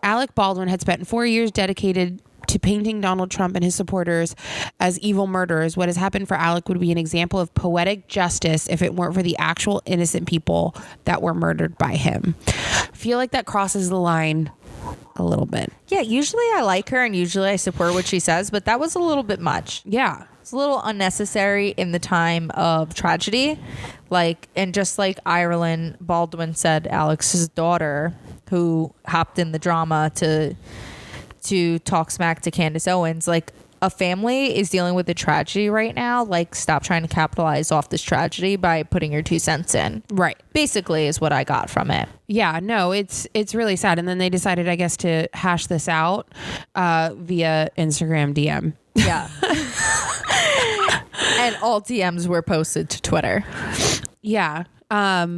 Alec Baldwin had spent 4 years dedicated to painting Donald Trump and his supporters as evil murderers. What has happened for Alec would be an example of poetic justice if it weren't for the actual innocent people that were murdered by him. I feel like that crosses the line a little bit. Yeah, usually I like her and usually I support what she says, but that was a little bit much. Yeah. It's a little unnecessary in the time of tragedy. And just like Ireland, Baldwin said, Alex's daughter, who hopped in the drama to talk smack to Candace Owens, like, a family is dealing with a tragedy right now. Like, stop trying to capitalize off this tragedy by putting your 2 cents in. Right. Basically is what I got from it. Yeah, no, it's really sad. And then they decided, I guess, to hash this out via Instagram DM. Yeah. And all DMs were posted to Twitter. Yeah. But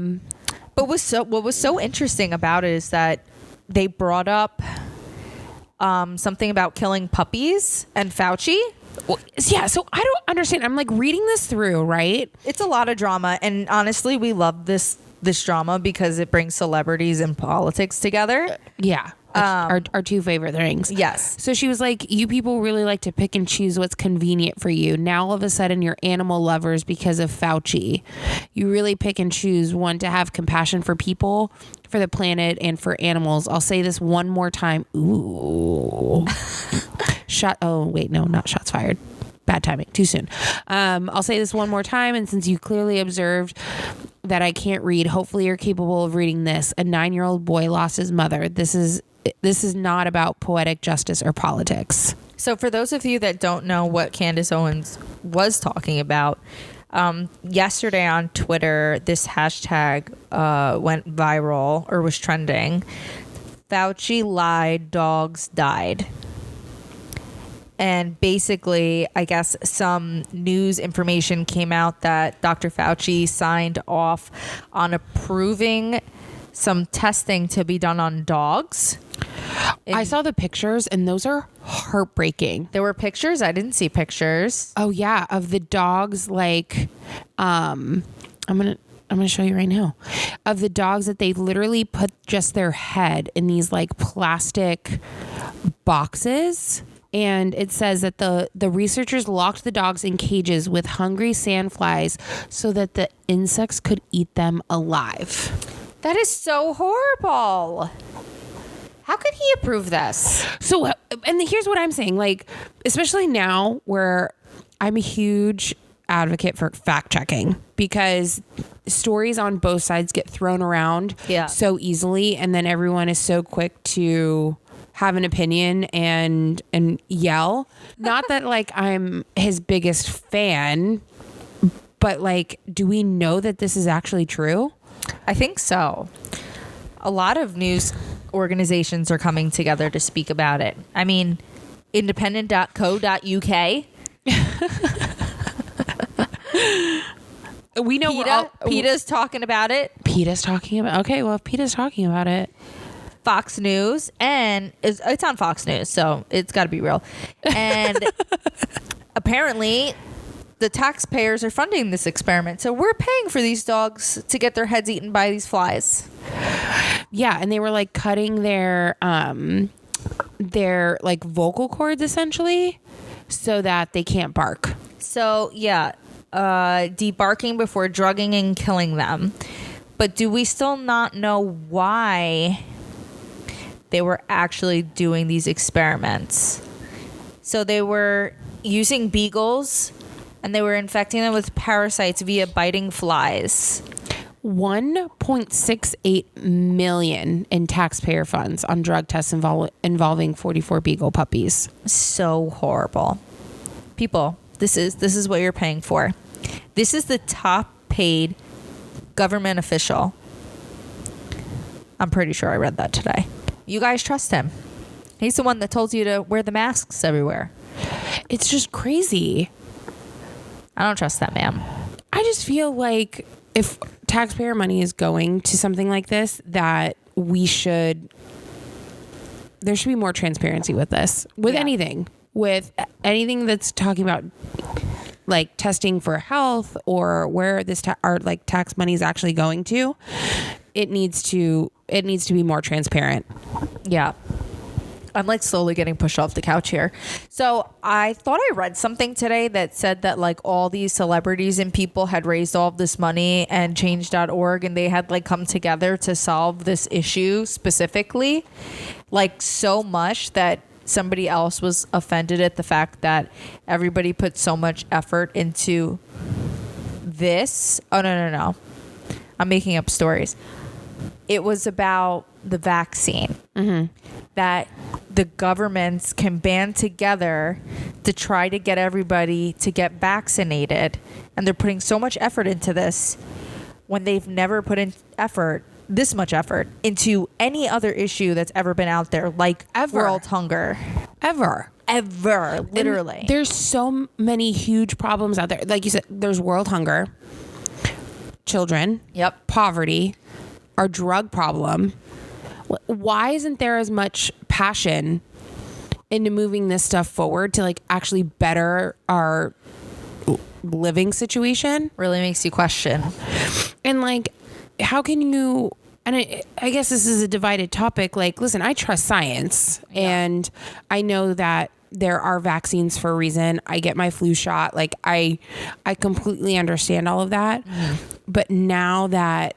what was so interesting about it is that they brought up something about killing puppies and Fauci. Well, yeah, so I don't understand. I'm like reading this through, right? It's a lot of drama, and honestly, we love this drama because it brings celebrities and politics together. Yeah. Our 2 favorite things. Yes. So she was like, you people really like to pick and choose what's convenient for you. Now all of a sudden you're animal lovers because of Fauci. You really pick and choose one to have compassion for people, for the planet, and for animals. I'll say this one more time. Ooh. Oh, wait, no, not shots fired. Bad timing. Too soon. I'll say this one more time. And since you clearly observed that I can't read, hopefully you're capable of reading this. A 9-year-old boy lost his mother. This is not about poetic justice or politics. So for those of you that don't know what Candace Owens was talking about, yesterday on Twitter, this hashtag went viral or was trending. Fauci lied, dogs died. And basically, I guess some news information came out that Dr. Fauci signed off on approving some testing to be done on dogs. I saw the pictures and those are heartbreaking. There were pictures? I didn't see pictures. Oh yeah, of the dogs, like I'm gonna show you right now. Of the dogs that they literally put just their head in these like plastic boxes. And it says that the researchers locked the dogs in cages with hungry sandflies so that the insects could eat them alive. That is so horrible. How could he approve this? So, and here's what I'm saying, like, especially now where I'm a huge advocate for fact checking because stories on both sides get thrown around so easily. And then everyone is so quick to have an opinion and yell. Not that like I'm his biggest fan, but like, do we know that this is actually true? I think so. A lot of news organizations are coming together to speak about it. I mean, independent.co.uk. We know PETA's talking about it. PETA's talking about. Okay, well, if PETA's talking about it, Fox News, and it's on Fox News, so it's got to be real. And apparently, the taxpayers are funding this experiment, so we're paying for these dogs to get their heads eaten by these flies. Yeah, and they were like cutting their like vocal cords essentially, so that they can't bark. So yeah, debarking before drugging and killing them. But do we still not know why they were actually doing these experiments? So they were using beagles and they were infecting them with parasites via biting flies. 1.68 million in taxpayer funds on drug tests involving 44 beagle puppies. So horrible. People, this is what you're paying for. This is the top paid government official. I'm pretty sure I read that today. You guys trust him. He's the one that told you to wear the masks everywhere. It's just crazy. I don't trust that man. I just feel like if taxpayer money is going to something like this, that there should be more transparency with this, with anything that's talking about like testing for health or where this tax money is actually going to. It needs to be more transparent. Yeah. I'm like slowly getting pushed off the couch here. So I thought I read something today that said that like all these celebrities and people had raised all of this money and change.org and they had like come together to solve this issue specifically, like so much that somebody else was offended at the fact that everybody put so much effort into this. Oh, no. I'm making up stories. It was about the vaccine. Mm-hmm. That the governments can band together to try to get everybody to get vaccinated. And they're putting so much effort into this when they've never put in this much effort into any other issue that's ever been out there, like world hunger. Ever, literally. And there's so many huge problems out there. Like you said, there's world hunger, children, poverty, our drug problem. Why isn't there as much passion into moving this stuff forward to like actually better our living situation? Really makes you question. And like, how can you, and I guess this is a divided topic. Like, listen, I trust science and I know that there are vaccines for a reason. I get my flu shot. Like I completely understand all of that. But now that,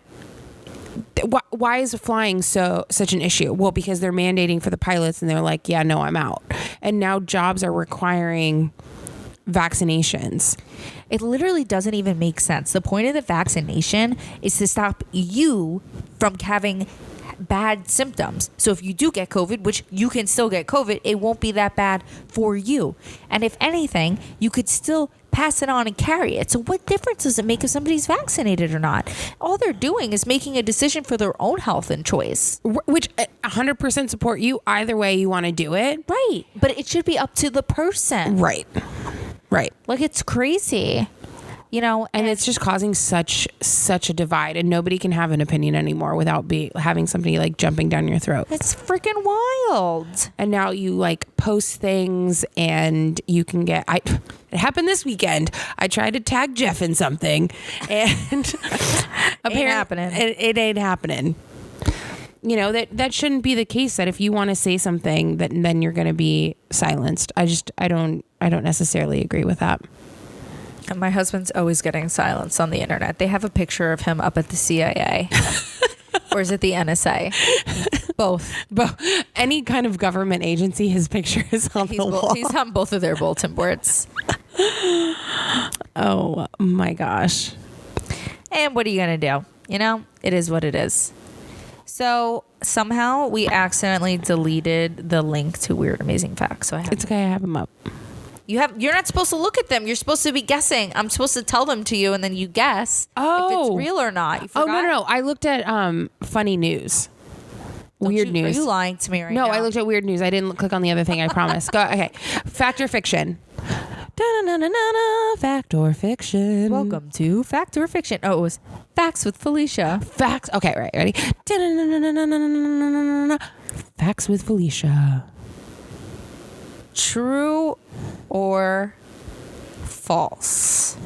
why is flying such an issue? Well, because they're mandating for the pilots and they're like, yeah, no, I'm out. And now jobs are requiring vaccinations. It literally doesn't even make sense. The point of the vaccination is to stop you from having bad symptoms. So if you do get COVID, which you can still get COVID, it won't be that bad for you. And if anything, you could still pass it on and carry it. So what difference does it make if somebody's vaccinated or not? All they're doing is making a decision for their own health and choice. Which 100% support you either way you want to do it. Right. But it should be up to the person. Right. Like it's crazy. You know, and it's just causing such a divide, and nobody can have an opinion anymore without having somebody like jumping down your throat. It's freaking wild. And now you like post things, and you can get. It happened this weekend. I tried to tag Jeff in something, and apparently it ain't happening. You know, that shouldn't be the case. That if you want to say something, then you're going to be silenced. I don't necessarily agree with that. And my husband's always getting silenced on the internet. They have a picture of him up at the CIA. Or is it the NSA? Both. Any kind of government agency, his picture is on the wall. He's on both of their bulletin boards. Oh my gosh. And what are you going to do? You know, it is what it is. So somehow we accidentally deleted the link to Weird Amazing Facts. So it's okay. I have them up. You're not supposed to look at them. You're supposed to be guessing. I'm supposed to tell them to you, and then you guess if it's real or not. You forgot? Oh no! I looked at funny news, weird news. Are you lying to me right now? No, I looked at weird news. I didn't click on the other thing. I promise. Go. Okay. Fact or fiction? Fact or fiction? Welcome to Fact or Fiction. Oh, it was Facts with Felicia. Facts. Okay, right. Ready? Facts with Felicia. True or false?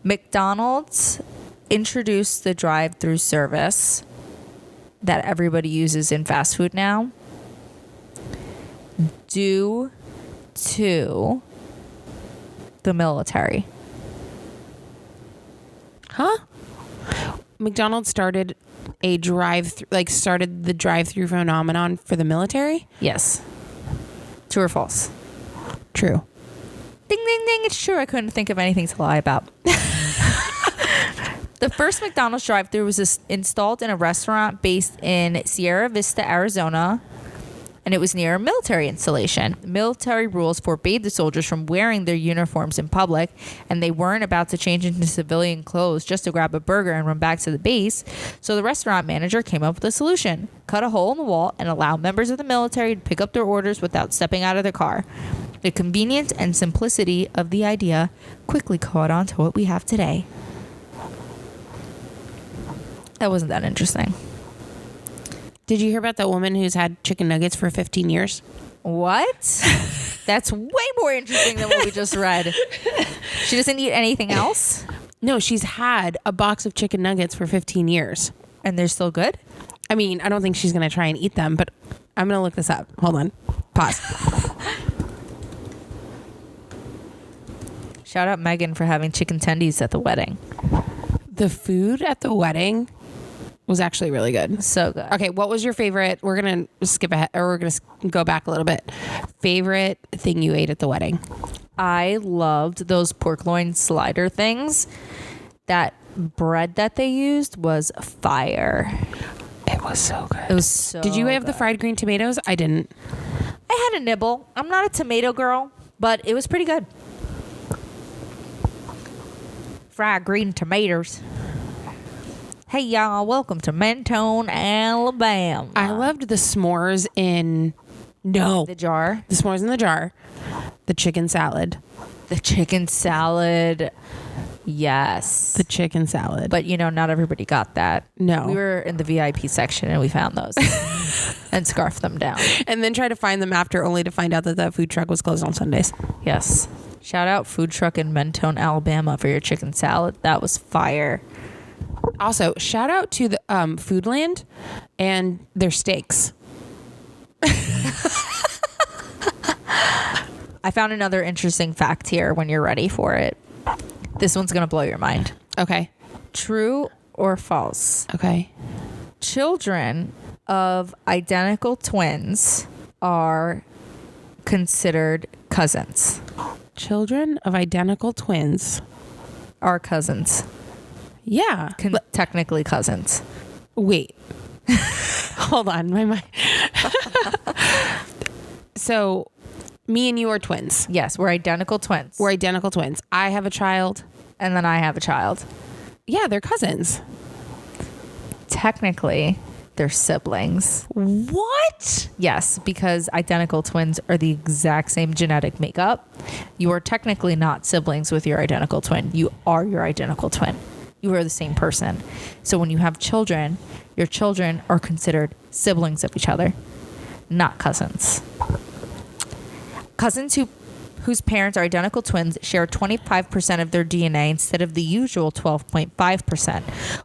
McDonald's introduced the drive-through service that everybody uses in fast food now due to the military. Huh? McDonald's started the drive-through phenomenon for the military? Yes. True or false? True. Ding, ding, ding. It's true. I couldn't think of anything to lie about. The first McDonald's drive-thru was installed in a restaurant based in Sierra Vista, Arizona and it was near a military installation. Military rules forbade the soldiers from wearing their uniforms in public, and they weren't about to change into civilian clothes just to grab a burger and run back to the base. So the restaurant manager came up with a solution: cut a hole in the wall and allow members of the military to pick up their orders without stepping out of their car. The convenience and simplicity of the idea quickly caught on to what we have today. That wasn't that interesting. Did you hear about that woman who's had chicken nuggets for 15 years? What? That's way more interesting than what we just read. She doesn't eat anything else? No, she's had a box of chicken nuggets for 15 years. And they're still good? I mean, I don't think she's going to try and eat them, but I'm going to look this up. Hold on. Pause. Shout out Megan for having chicken tendies at the wedding. The food at the wedding was actually really good. So good. Okay, what was your favorite? We're going to skip ahead, or we're going to go back a little bit. Favorite thing you ate at the wedding? I loved those pork loin slider things. That bread that they used was fire. It was so good. It was so Did you have good. the fried green tomatoes? I didn't. I had a nibble. I'm not a tomato girl, but it was pretty good. Fried green tomatoes. Hey y'all, welcome to Mentone, Alabama. I loved the s'mores in The jar. the s'mores in the jar. The chicken salad. The chicken salad. Yes. The chicken salad. But not everybody got that. No. We were in the VIP section and we found those and scarfed them down. and then try to find them after, only to find out that the food truck was closed on Sundays. Yes. Shout out food truck in Mentone, Alabama for your chicken salad. That was fire. Also, shout out to the Foodland and their steaks. I found another interesting fact here when you're ready for it. This one's going to blow your mind. Okay. True or false? Okay. Children of identical twins are considered cousins. Children of identical twins. Are cousins. Yeah. Technically cousins. Wait. Hold on. My mind. So, me and you are twins. Yes, we're identical twins. We're identical twins. I have a child. And then I have a child. Yeah, they're cousins. Technically, they're siblings. What? Yes, because identical twins are the exact same genetic makeup. You are technically not siblings with your identical twin. You are your identical twin. You are the same person. So when you have children, your children are considered siblings of each other, not cousins. Cousins whose parents are identical twins share 25% of their DNA instead of the usual 12.5%.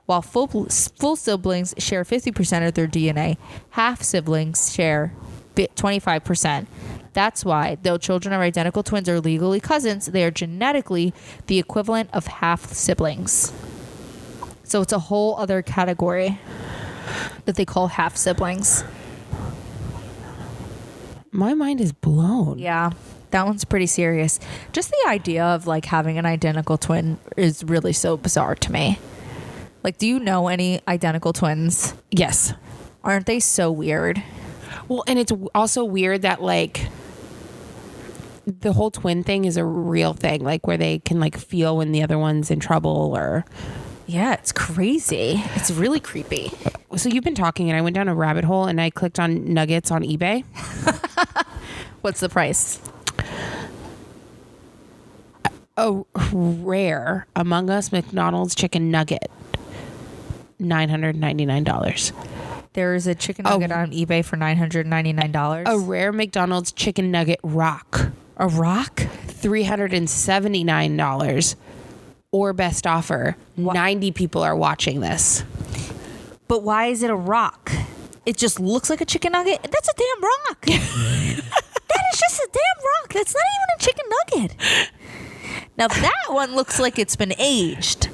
While full siblings share 50% of their DNA, half siblings share 25%. That's why, though children of identical twins are legally cousins, they are genetically the equivalent of half siblings. So it's a whole other category that they call half siblings. My mind is blown. Yeah, that one's pretty serious. Just the idea of like having an identical twin is really so bizarre to me. Like, do you know any identical twins? Yes. Aren't they so weird? Well, and it's also weird that like the whole twin thing is a real thing, like where they can like feel when the other one's in trouble or. Yeah, it's crazy. It's really creepy. So you've been talking and I went down a rabbit hole and I clicked on nuggets on eBay. What's the price? A rare Among Us McDonald's chicken nugget. $999. There's a chicken nugget on eBay for $999. A rare McDonald's chicken nugget rock. A rock? $379. Or best offer. 90 people are watching this. But why is it a rock? It just looks like a chicken nugget? That's a damn rock. That is just a damn rock. That's not even a chicken nugget. Now that one looks like it's been aged.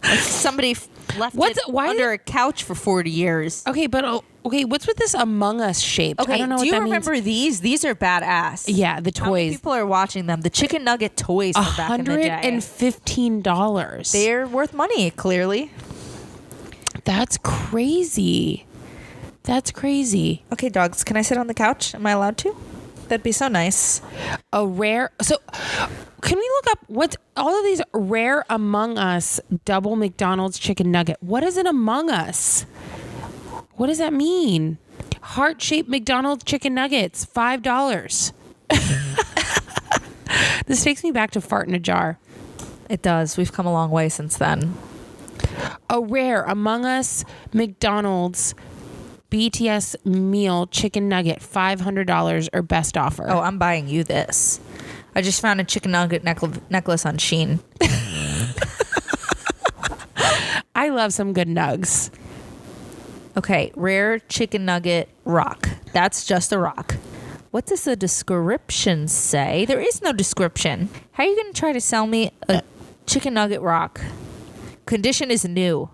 Like somebody left under a couch for 40 years. Okay, but what's with this Among Us shape? Okay, I don't know do what you that remember means. these? These are badass. Yeah, the How many toys. people are watching them? The chicken nugget toys from back in the day. $115. They're worth money, clearly. That's crazy. That's crazy. Okay, dogs, can I sit on the couch? Am I allowed to? That'd be so nice. A rare. So, can we look up what's all of these rare Among Us double McDonald's chicken nugget? What is an Among Us? What does that mean? Heart-shaped McDonald's chicken nuggets, $5. This takes me back to fart in a jar. It does. We've come a long way since then. A rare Among Us McDonald's BTS meal chicken nugget, $500 or best offer. Oh, I'm buying you this. I just found a chicken nugget necklace on Shein. I love some good nugs. Okay, rare chicken nugget rock. That's just a rock. What does the description say? There is no description. How are you going to try to sell me a chicken nugget rock? Condition is new.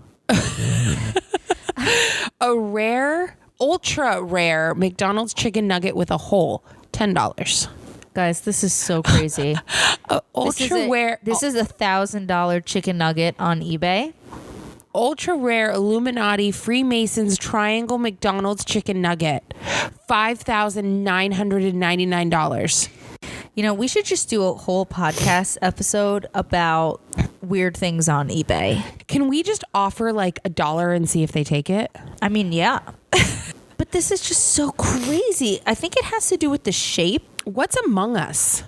A rare, ultra rare McDonald's chicken nugget with a hole, $10. Guys, this is so crazy. Ultra rare. This is $1,000 chicken nugget on eBay. Ultra rare Illuminati Freemasons Triangle McDonald's chicken nugget, $5,999. You know, we should just do a whole podcast episode about weird things on eBay. Can we just offer like $1 and see if they take it? I mean, yeah. But this is just so crazy. I think it has to do with the shape. What's Among Us?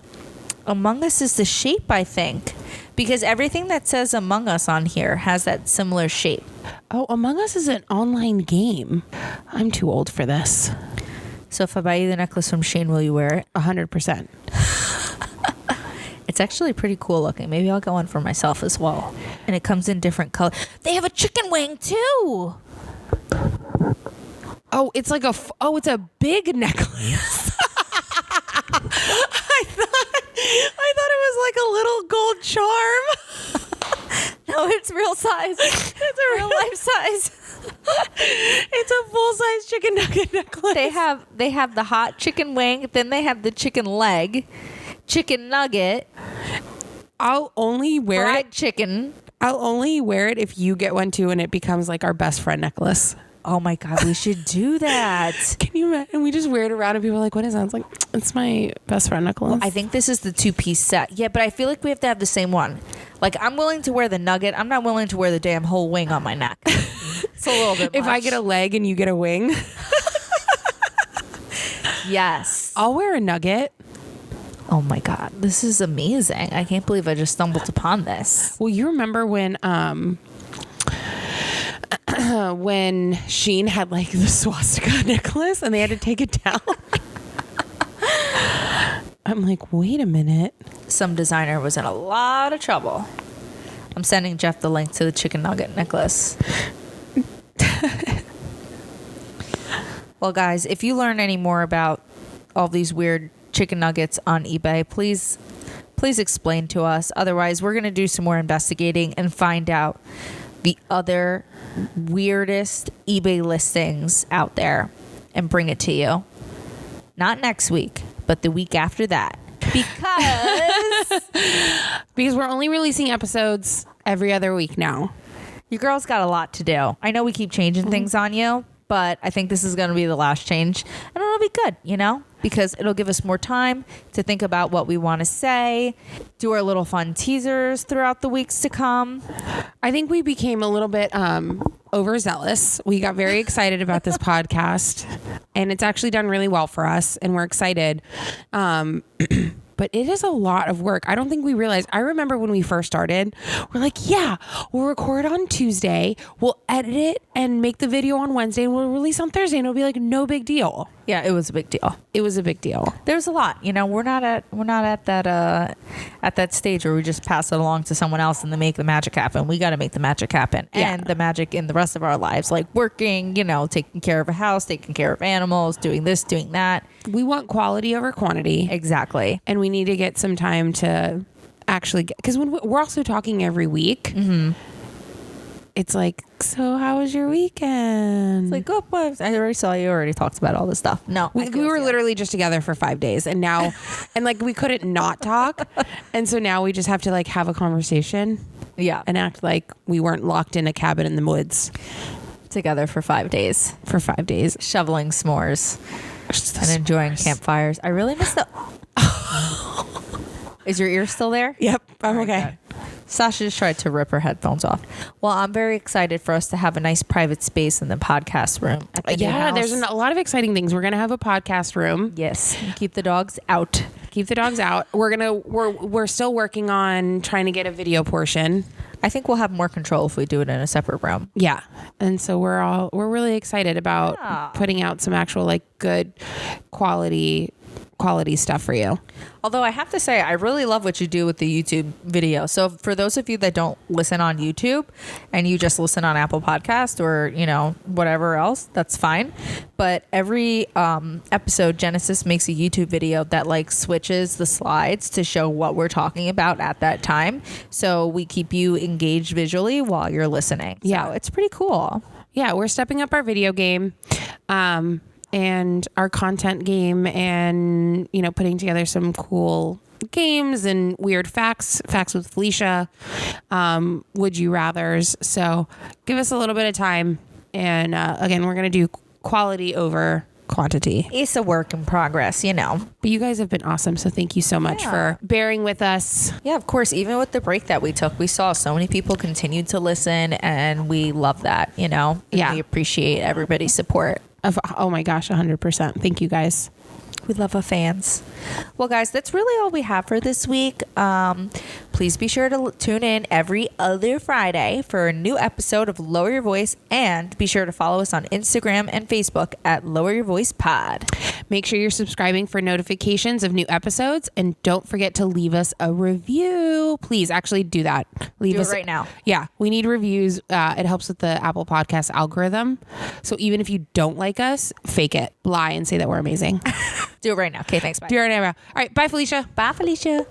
Among Us is the shape, I think. Because everything that says Among Us on here has that similar shape. Oh, Among Us is an online game. I'm too old for this. So if I buy you the necklace from Shein, will you wear it? 100%. It's actually pretty cool looking. Maybe I'll get one for myself as well. And it comes in different colors. They have a chicken wing too. Oh, it's like it's a big necklace. I thought it was like a little gold charm. No, it's real size. It's a real life size. It's a full-size chicken nugget necklace. They have the hot chicken wing, then they have the chicken leg, chicken nugget, I'll only wear fried it. chicken. I'll only wear it if you get one too, and it becomes like our best friend necklace. Oh my God, we should do that. Can you imagine? We just wear it around, and people are like, "What is that?" It's like, it's my best friend necklace. Well, I think this is the 2-piece set. Yeah, but I feel like we have to have the same one. Like, I'm willing to wear the nugget. I'm not willing to wear the damn whole wing on my neck. It's a little bit if much. I get a leg and you get a wing, yes. I'll wear a nugget. Oh my God, this is amazing. I can't believe I just stumbled upon this. Well, you remember when when Shein had like the swastika necklace and they had to take it down? I'm like, wait a minute. Some designer was in a lot of trouble. I'm sending Jeff the link to the chicken nugget necklace. Well, guys, if you learn any more about all these weird chicken nuggets on eBay, please explain to us. Otherwise, we're going to do some more investigating and find out the other weirdest eBay listings out there and bring it to you. Not next week, but the week after that. Because We're only releasing episodes every other week now. you girls got a lot to do. I know we keep changing things on you, but I think this is going to be the last change. And it'll be good, you know? Because it'll give us more time to think about what we want to say, do our little fun teasers throughout the weeks to come. I think we became a little bit overzealous. We got very excited about this podcast, and it's actually done really well for us, and we're excited. But it is a lot of work. I don't think we realized. I remember when we first started, we're like, yeah, we'll record on Tuesday, we'll edit it and make the video on Wednesday, and we'll release on Thursday, and it'll be like no big deal. Yeah, it was a big deal. It was a big deal. There's a lot, you know. We're not at that stage where we just pass it along to someone else and they make the magic happen. We got to make the magic happen, Yeah. and the magic in the rest of our lives, like working, you know, taking care of a house, taking care of animals, doing this, doing that. We want quality over quantity. Exactly. And we need to get some time to actually get, because when we're also talking every week, it's like, so how was your weekend? It's like, oh, boy, I already saw you. Already talked about all this stuff. No, we were literally just together for 5 days, and now, and like we couldn't not talk, and so now we just have to like have a conversation, yeah. and act like we weren't locked in a cabin in the woods. together for 5 days, shoveling s'mores and enjoying campfires. I really miss the. Is your ear still there? Yep, I'm All right, okay. good. Sasha just tried to rip her headphones off. Well, I'm very excited for us to have a nice private space in the podcast room. At the new house. There's a lot of exciting things. We're gonna have a podcast room. Yes, keep the dogs out. Keep the dogs out. We're still working on trying to get a video portion. I think we'll have more control if we do it in a separate room. Yeah, and so we're really excited about putting out some actual like good quality stuff for you. Although I have to say, I really love what you do with the YouTube video. So for those of you that don't listen on YouTube and you just listen on Apple Podcast or, whatever else, that's fine. But every episode, Genesis makes a YouTube video that like switches the slides to show what we're talking about at that time. So we keep you engaged visually while you're listening. Yeah. So it's pretty cool. Yeah, we're stepping up our video game. And our content game and, putting together some cool games and weird facts with Felicia, would you rathers. So give us a little bit of time. And again, we're going to do quality over quantity. It's a work in progress, But you guys have been awesome. So thank you so much for bearing with us. Yeah, of course. Even with the break that we took, we saw so many people continued to listen and we love that, And we appreciate everybody's support. Oh my gosh, 100%. Thank you guys. We love our fans. Well, guys, that's really all we have for this week. Please be sure to tune in every other Friday for a new episode of Lower Your Voice, and be sure to follow us on Instagram and Facebook at Lower Your Voice Pod. Make sure you're subscribing for notifications of new episodes, and don't forget to leave us a review. Please, actually do that. Leave us it right now. Yeah, we need reviews. It helps with the Apple Podcast algorithm. So even if you don't like us, fake it, lie, and say that we're amazing. Do it right now. Okay, thanks. Bye. Do it right now. All right, bye, Felicia. Bye, Felicia.